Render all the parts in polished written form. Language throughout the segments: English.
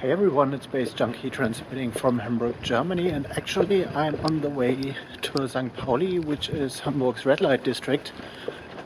Hey everyone, it's baze.djunkiii transmitting from Hamburg, Germany, and actually I'm on the way to St. Pauli, which is Hamburg's red light district,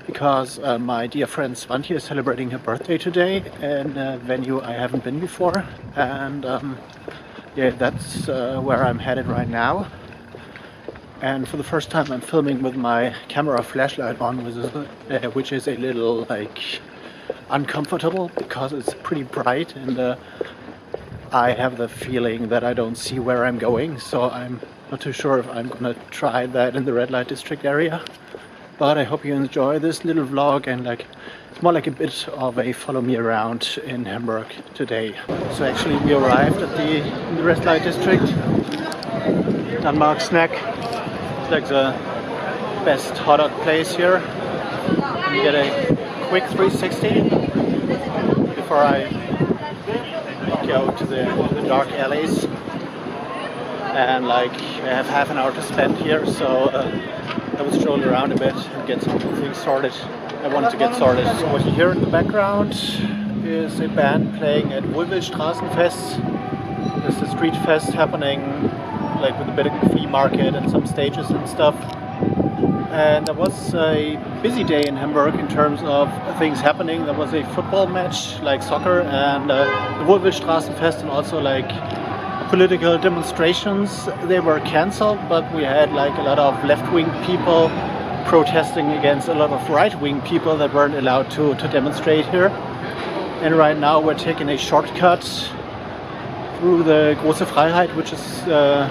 because my dear friend Swantje is celebrating her birthday today in a venue I haven't been before, and yeah, that's where I'm headed right now. And for the first time I'm filming with my camera flashlight on, which is a little uncomfortable because it's pretty bright, and I have the feeling that I don't see where I'm going, so I'm not too sure if I'm gonna try that in the red light district area. But I hope you enjoy this little vlog, and it's more like a bit of a follow me around in Hamburg today. So actually we arrived at in the red light district. Denmark snack. It's like the best hot dog place here. And you get a quick 360 before I go to the dark alleys, and I have half an hour to spend here, so I will stroll around a bit and get some things sorted. I wanted to get sorted. So what you hear in the background is a band playing at Straßenfest. There's a street fest happening with a bit of flea market and some stages and stuff. And there was a busy day in Hamburg in terms of things happening. There was a football match, like soccer, and the Straßenfest, and also political demonstrations. They were cancelled, but we had a lot of left-wing people protesting against a lot of right-wing people that weren't allowed to demonstrate here. And right now we're taking a shortcut through the Große Freiheit, which is the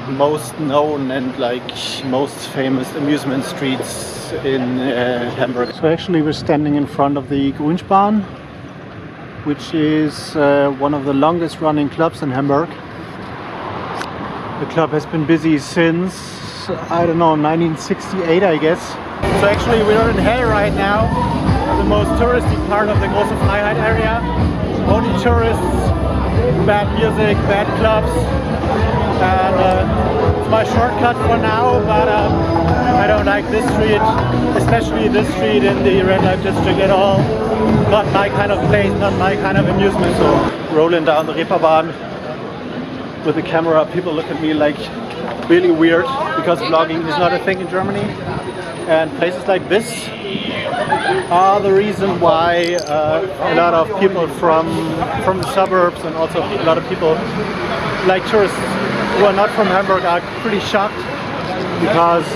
most known and most famous amusement streets in Hamburg. So actually we're standing in front of the Reeperbahn, which is one of the longest running clubs in Hamburg. The club has been busy since, I don't know, 1968 I guess. So actually we're in Hell right now, the most touristy part of the Große Freiheit area. Only tourists, bad music, bad clubs. And it's my shortcut for now, but I don't like this street, especially this street in the red light district at all. Not my kind of place, not my kind of amusement. So rolling down the Reeperbahn with the camera, people look at me really weird, because vlogging is not a thing in Germany. And places like this are the reason why a lot of people from the suburbs, and also a lot of people tourists who are not from Hamburg, are pretty shocked, because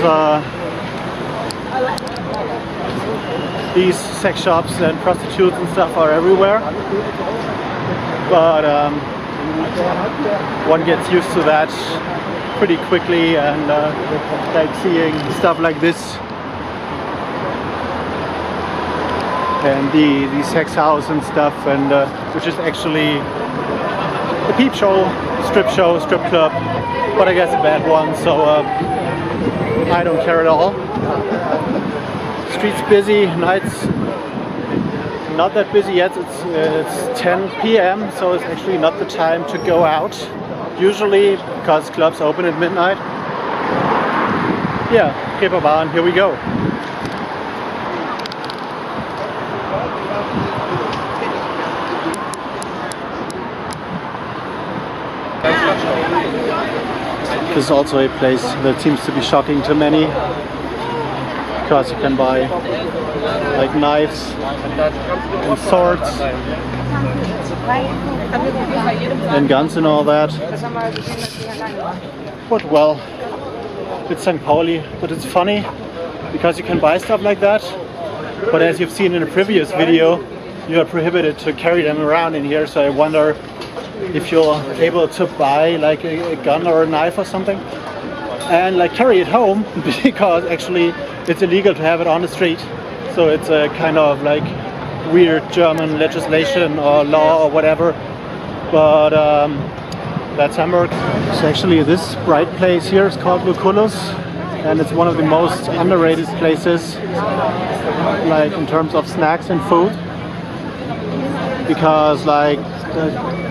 these sex shops and prostitutes and stuff are everywhere. But one gets used to that pretty quickly, and seeing stuff like this and the sex house and stuff, and which is actually a peep show, strip club, but I guess a bad one, so I don't care at all. Street's busy, night's not that busy yet. It's 10 p.m, so it's actually not the time to go out usually, because clubs open at midnight. Yeah, Reeperbahn, here we go. This is also a place that seems to be shocking to many, because you can buy knives and swords and guns and all that. But well, it's St. Pauli, but it's funny because you can buy stuff like that, but as you've seen in a previous video, you are prohibited to carry them around in here. So I wonder if you're able to buy a gun or a knife or something and carry it home, because actually it's illegal to have it on the street. So it's a kind of weird German legislation or law or whatever. But that's Hamburg. So actually this bright place here is called Lucullus, and it's one of the most underrated places in terms of snacks and food, because the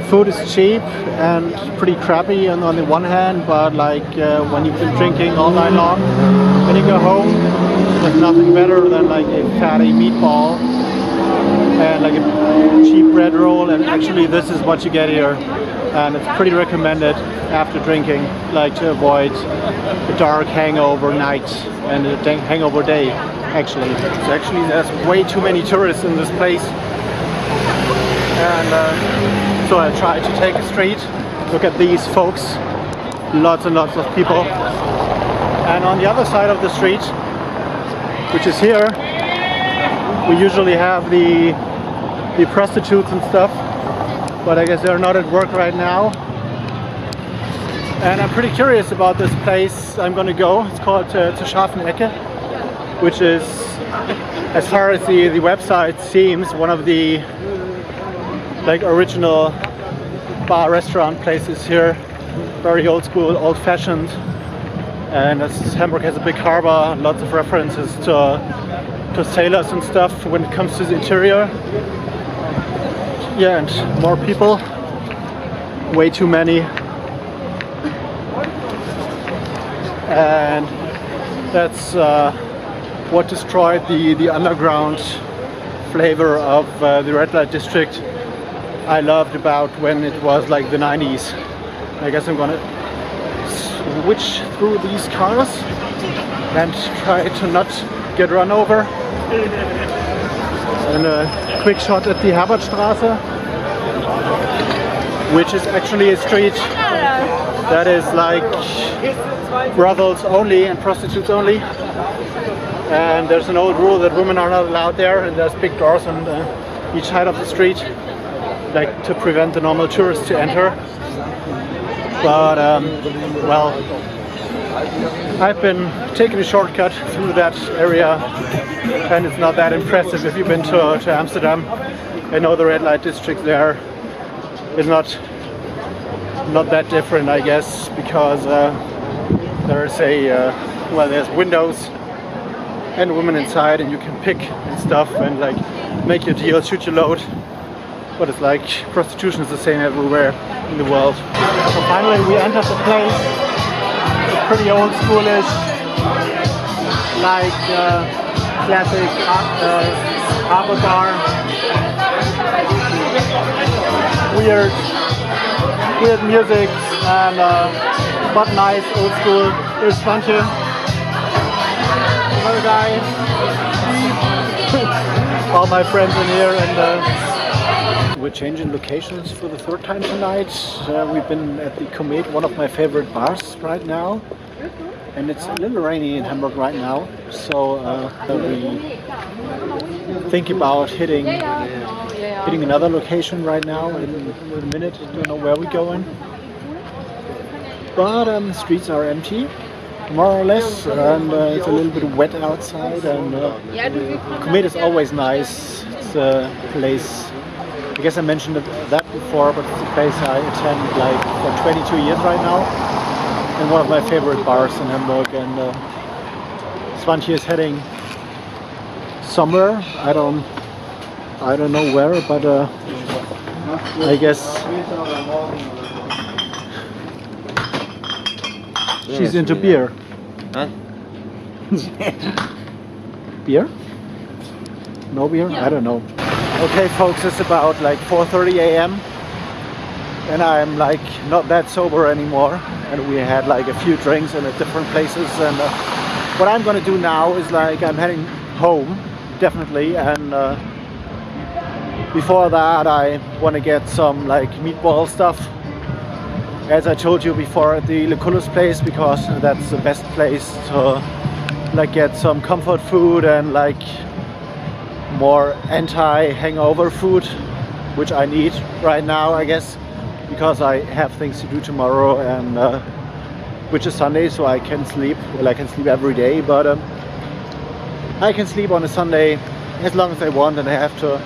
food is cheap and pretty crappy on the one hand, but when you've been drinking all night long, when you go home, there's nothing better than a fatty meatball and like a cheap bread roll, and actually this is what you get here, and it's pretty recommended after drinking, like to avoid a dark hangover night and a hangover day actually. So actually there's way too many tourists in this place, and so I tried to take a street. Look at these folks, lots and lots of people, and on the other side of the street, which is here, we usually have the prostitutes and stuff, but I guess they're not at work right now. And I'm pretty curious about this place I'm gonna go. It's called zur Scharfen Ecke, which is, as far as the website seems, one of the like original bar restaurant places here. Very old school, old fashioned, and as Hamburg has a big harbor, lots of references to sailors and stuff when it comes to the interior. Yeah, and more people, way too many, and that's what destroyed the underground flavor of the red light district I loved about when it was like the 90s. I guess I'm gonna switch through these cars and try to not get run over. And a quick shot at the Herbertstraße, which is actually a street that is like brothels only and prostitutes only. And there's an old rule that women are not allowed there, and there's big doors on each side of the street, like to prevent the normal tourists to enter. But well, I've been taking a shortcut through that area, and it's not that impressive if you've been to Amsterdam. I know the red light district there is not that different, I guess, because there's there's windows and women inside, and you can pick and stuff and like make your deal, shoot your load. But it's like prostitution is the same everywhere in the world. So finally we entered the place. It's pretty old schoolish, like classic harbor bar. Weird music, and but nice, old school. Here's Svante, another guy. All my friends in here, and we're changing locations for the third time tonight. We've been at the Comet, one of my favorite bars right now, and it's a little rainy in Hamburg right now, so we think about hitting another location right now in a minute. Don't know where we're going, but the streets are empty, more or less, and it's a little bit wet outside, and Comet is always nice. It's a place, I guess I mentioned that before, but it's a place I attend like for 22 years right now, and one of my favorite bars in Hamburg. And Svante is heading somewhere. I don't know where, but I guess she's into beer. Huh? Beer? No beer? I don't know. Okay folks, it's about like 4:30 a.m. and I'm like not that sober anymore, and we had like a few drinks and at different places, and what I'm gonna do now is like I'm heading home definitely, and before that I want to get some like meatball stuff, as I told you before, at the Lucullus place, because that's the best place to like get some comfort food and like more anti-hangover food, which I need right now, I guess, because I have things to do tomorrow, and which is Sunday, so I can sleep. Well, I can sleep every day, but I can sleep on a Sunday as long as I want, and I have to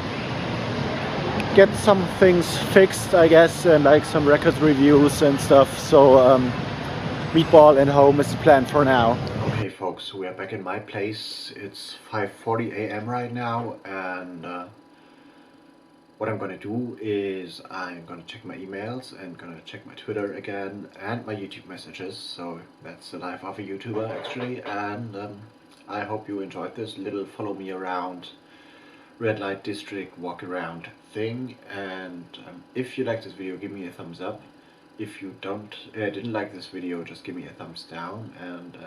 get some things fixed, I guess, and like some record reviews and stuff. So meatball and home is the plan for now. Okay folks, we are back in my place. It's 5:40 a.m. right now, and what I'm gonna do is I'm gonna check my emails and gonna check my Twitter again and my YouTube messages. So that's the life of a YouTuber actually, and I hope you enjoyed this little follow me around red light district walk around thing. And if you like this video, give me a thumbs up. If you didn't like this video, just give me a thumbs down. And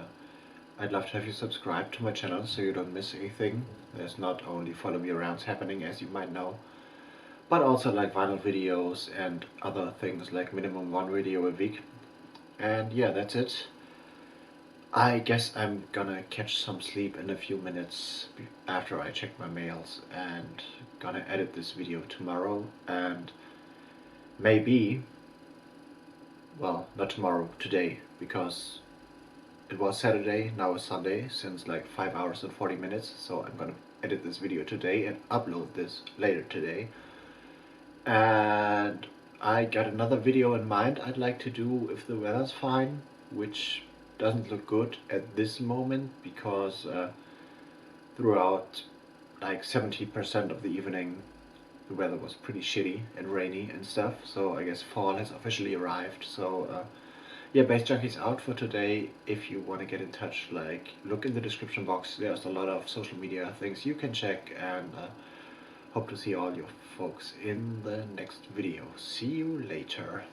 I'd love to have you subscribe to my channel so you don't miss anything. There's not only follow me arounds happening, as you might know, but also like vinyl videos and other things like minimum 1 video a week. And yeah, that's it. I guess I'm gonna catch some sleep in a few minutes after I check my mails, and gonna edit this video tomorrow, and maybe, well, not tomorrow, today, because it was Saturday, now it's Sunday, since like 5 hours and 40 minutes, so I'm gonna edit this video today and upload this later today. And I got another video in mind I'd like to do if the weather's fine, which doesn't look good at this moment because throughout like 70% of the evening the weather was pretty shitty and rainy and stuff, so I guess fall has officially arrived. So yeah, Bass Junkie's out for today. If you want to get in touch, like, look in the description box, there's a lot of social media things you can check, and hope to see all you folks in the next video. See you later.